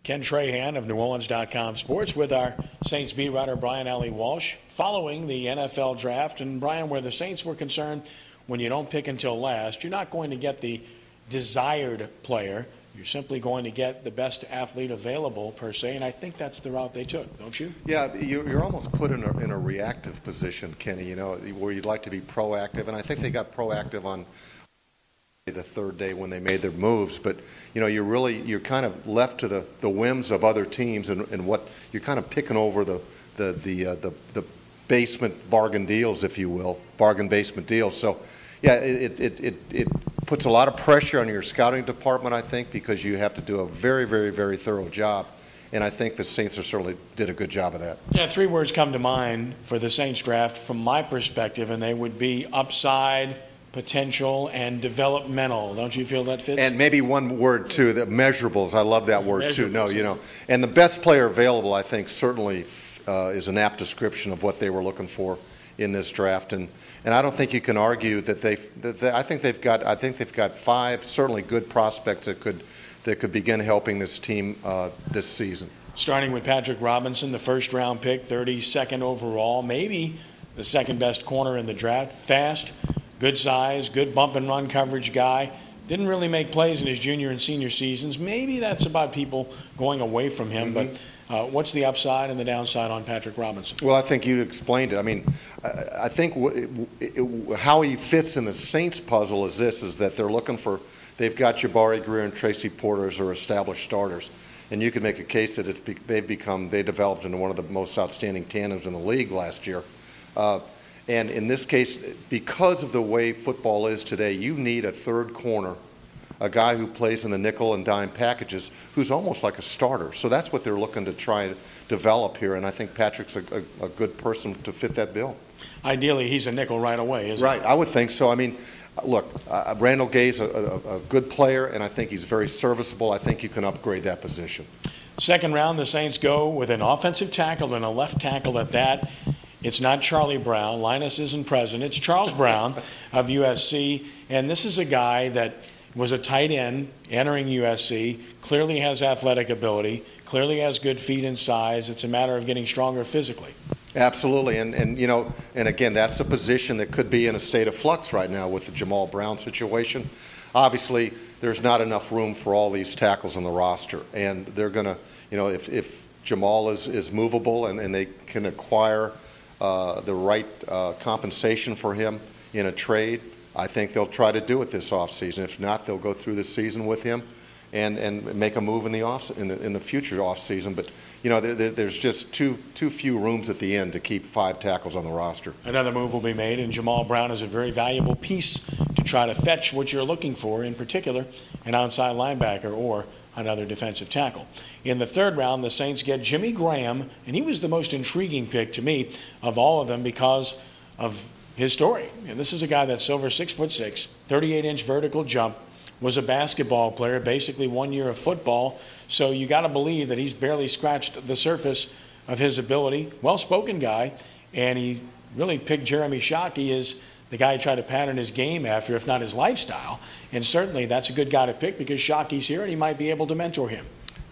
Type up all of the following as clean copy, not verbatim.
Ken Trahan of NewOrleans.com Sports with our Saints beat writer Brian Allee-Walsh following the NFL draft. And Brian, where the Saints were concerned, when you don't pick until last, you're not going to get the desired player. You're simply going to get the best athlete available, per se, and I think that's the route they took, don't you? Yeah, you're almost put in a reactive position, Kenny, where you'd like to be proactive, and I think they got proactive on the third day when they made their moves, but you're kind of left to the whims of other teams, and what you're kind of picking over the basement bargain deals, if you will, bargain basement deals. So yeah, it puts a lot of pressure on your scouting department, I think, because you have to do a very, very, very thorough job, and I think the Saints certainly did a good job of that. Yeah, three words come to mind for the Saints draft from my perspective, and they would be upside, potential, and developmental. Don't you feel that fits? And maybe one word too, the measurables. I love that word too. No, and the best player available, I think, certainly is an apt description of what they were looking for in this draft. And I don't think you can argue that I think they've got five certainly good prospects that could begin helping this team this season. Starting with Patrick Robinson, the first-round pick, 32nd overall, maybe the second-best corner in the draft. Fast, good size, good bump-and-run coverage guy. Didn't really make plays in his junior and senior seasons. Maybe that's about people going away from him, but what's the upside and the downside on Patrick Robinson? Well, I think you explained it. I mean, I think how he fits in the Saints puzzle is that they're looking for, they've got Jabari Greer and Tracy Porter as their established starters. And you can make a case that they developed into one of the most outstanding tandems in the league last year. And in this case, because of the way football is today, you need a third corner, a guy who plays in the nickel and dime packages, who's almost like a starter. So that's what they're looking to try and develop here, and I think Patrick's a good person to fit that bill. Ideally, he's a nickel right away, isn't he? Right, I would think so. I mean, look, Randall Gay's a good player, and I think he's very serviceable. I think you can upgrade that position. Second round, the Saints go with an offensive tackle and a left tackle at that. It's not Charlie Brown. Linus isn't present. It's Charles Brown of USC. And this is a guy that was a tight end entering USC, clearly has athletic ability, clearly has good feet and size. It's a matter of getting stronger physically. Absolutely. And again, that's a position that could be in a state of flux right now with the Jamal Brown situation. Obviously, there's not enough room for all these tackles on the roster. And they're going to, if Jamal is movable and they can acquire the right compensation for him in a trade, I think they'll try to do it this offseason. If not, they'll go through the season with him and make a move in the future offseason. But there's just too few rooms at the end to keep five tackles on the roster. Another move will be made, and Jamal Brown is a very valuable piece to try to fetch what you're looking for, in particular an outside linebacker or another defensive tackle. In the third round, the Saints get Jimmy Graham, and he was the most intriguing pick to me of all of them because of his story. And this is a guy that's over 6'6", 38-inch vertical jump, was a basketball player, basically 1 year of football. So you got to believe that he's barely scratched the surface of his ability. Well-spoken guy, and he really picked Jeremy Shockey as the guy he tried to pattern his game after, if not his lifestyle. And certainly that's a good guy to pick because Shockey's here and he might be able to mentor him.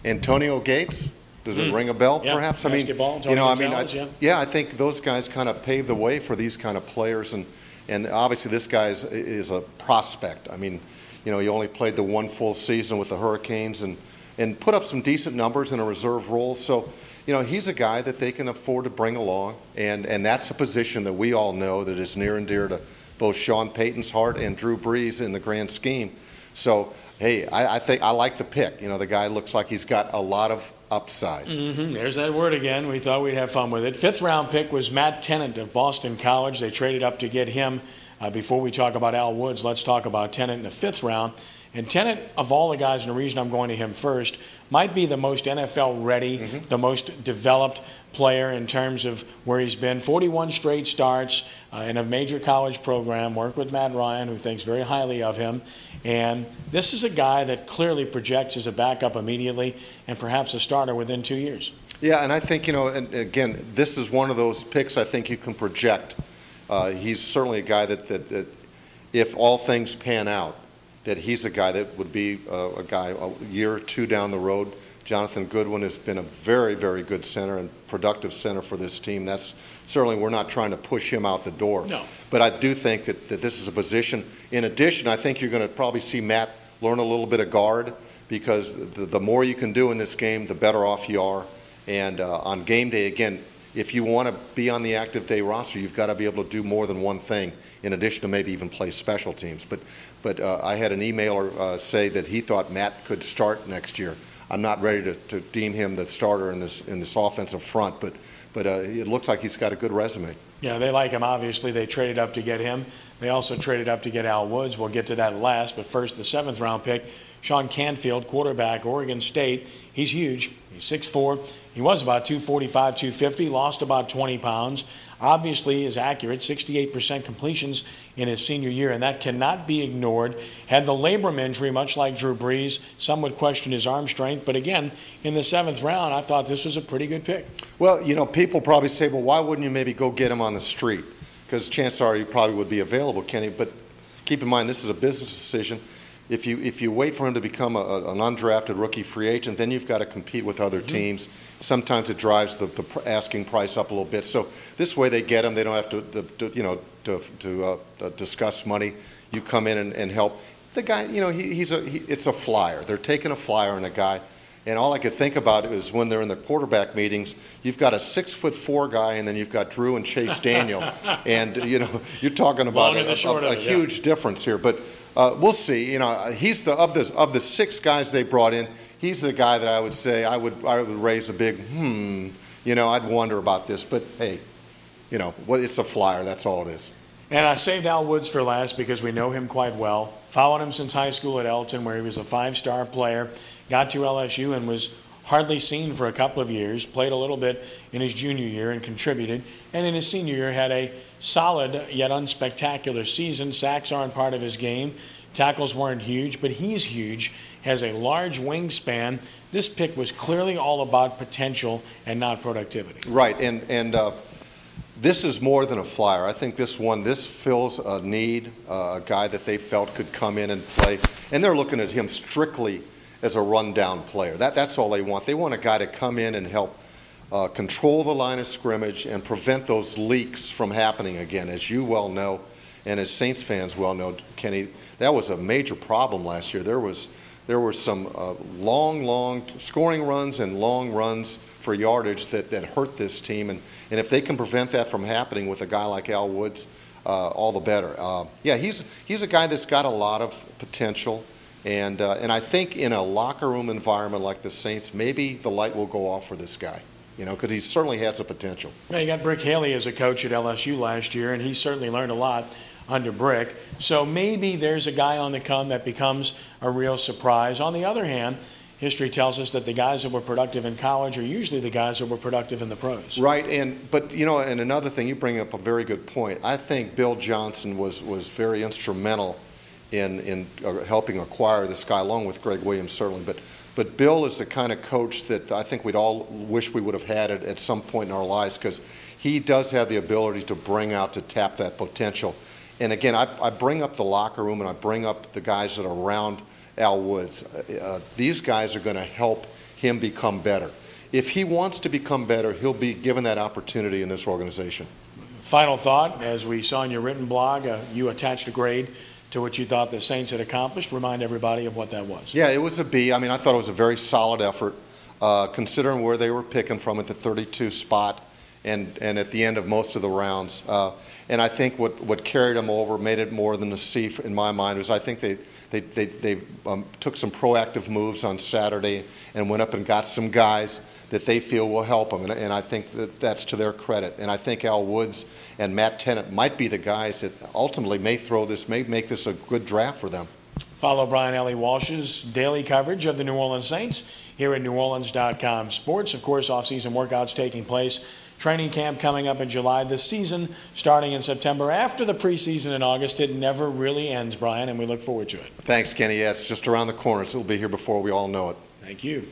Antonio Gates, does it ring a bell? Yeah, perhaps. Basketball, I think those guys kind of paved the way for these kind of players, and obviously this guy is a prospect. I mean, he only played the one full season with the Hurricanes and put up some decent numbers in a reserve role. So, he's a guy that they can afford to bring along, and that's a position that we all know that is near and dear to both Sean Payton's heart and Drew Brees in the grand scheme. So, hey, I think I like the pick. The guy looks like he's got a lot of upside. There's that word again. We thought we'd have fun with it. Fifth round pick was Matt Tennant of Boston College. They traded up to get him. Before we talk about Al Woods, let's talk about Tennant in the fifth round. And Tennant, of all the guys, and the reason I'm going to him first, might be the most NFL ready, the most developed player in terms of where he's been. 41 straight starts in a major college program, worked with Matt Ryan, who thinks very highly of him. And this is a guy that clearly projects as a backup immediately and perhaps a starter within 2 years. Yeah, and I think, and again, this is one of those picks I think you can project. He's certainly a guy that if all things pan out, that he's a guy that would be a guy a year or two down the road, Jonathan Goodwin has been a very, very good center and productive center for this team. That's certainly, we're not trying to push him out the door. No. But I do think that this is a position. In addition, I think you're going to probably see Matt learn a little bit of guard, because the more you can do in this game, the better off you are. And on game day, again, if you want to be on the active day roster, you've got to be able to do more than one thing, in addition to maybe even play special teams. But I had an emailer say that he thought Matt could start next year. I'm not ready to deem him the starter in this offensive front, but it looks like he's got a good resume. Yeah, they like him, obviously. They traded up to get him. They also traded up to get Al Woods. We'll get to that last, but first, the 7th-round pick, Sean Canfield, quarterback, Oregon State. He's huge. He's 6'4". He was about 245, 250, lost about 20 pounds. Obviously is accurate, 68% completions in his senior year, and that cannot be ignored. Had the labrum injury, much like Drew Brees. Some would question his arm strength, but again, in the 7th round, I thought this was a pretty good pick. Well, you know, people probably say, well, why wouldn't you maybe go get him on the street? Because chances are he probably would be available, Kenny. But keep in mind, this is a business decision. If you wait for him to become an undrafted rookie free agent, then you've got to compete with other teams. Sometimes it drives the asking price up a little bit. So this way they get him. They don't have to discuss money. You come in and help. The guy, you know, it's a flyer. They're taking a flyer on a guy. And all I could think about is when they're in the quarterback meetings, you've got a 6'4" guy, and then you've got Drew and Chase Daniel. And, you know, you're talking about a huge difference here. But we'll see. You know, he's of the 6 guys they brought in, he's the guy that I would say I would raise a big you know, I'd wonder about this. But hey, you know, it's a flyer. That's all it is. And I saved Al Woods for last because we know him quite well. Followed him since high school at Elton, where he was a 5-star player. Got to LSU and was hardly seen for a couple of years. Played a little bit in his junior year and contributed. And in his senior year had a solid yet unspectacular season. Sacks aren't part of his game. Tackles weren't huge, but he's huge. Has a large wingspan. This pick was clearly all about potential and not productivity. Right, and this is more than a flyer. I think this fills a need, a guy that they felt could come in and play. And they're looking at him strictly as a rundown player. That's all they want. They want a guy to come in and help control the line of scrimmage and prevent those leaks from happening again. As you well know, and as Saints fans well know, Kenny, that was a major problem last year. There were some long scoring runs and long runs for yardage that hurt this team. And if they can prevent that from happening with a guy like Al Woods, all the better. Yeah, he's a guy that's got a lot of potential. And I think in a locker room environment like the Saints, maybe the light will go off for this guy, you know, because he certainly has the potential. Yeah, you got Brick Haley as a coach at LSU last year, and he certainly learned a lot under Brick. So maybe there's a guy on the come that becomes a real surprise. On the other hand, history tells us that the guys that were productive in college are usually the guys that were productive in the pros. Right, but you know, and another thing, you bring up a very good point. I think Bill Johnson was very instrumental in helping acquire this guy, along with Greg Williams certainly. But Bill is the kind of coach that I think we'd all wish we would have had it at some point in our lives, because he does have the ability to tap that potential. And again, I bring up the locker room and I bring up the guys that are around Al Woods. These guys are going to help him become better. If he wants to become better, he'll be given that opportunity in this organization. Final thought, as we saw in your written blog, you attached a grade to what you thought the Saints had accomplished. Remind everybody of what that was. Yeah, it was a B. I mean, I thought it was a very solid effort, considering where they were picking from at the 32 spot and at the end of most of the rounds. And I think what carried them over, made it more than a C in my mind, was I think they took some proactive moves on Saturday and went up and got some guys that they feel will help them. And I think that's to their credit. And I think Al Woods and Matt Tennant might be the guys that ultimately may make this a good draft for them. Follow Brian Allee-Walsh's daily coverage of the New Orleans Saints here at NewOrleans.com Sports. Of course, off-season workouts taking place. Training camp coming up in July. This season starting in September. After the preseason in August, it never really ends, Brian, and we look forward to it. Thanks, Kenny. Yeah, it's just around the corner, so it'll be here before we all know it. Thank you.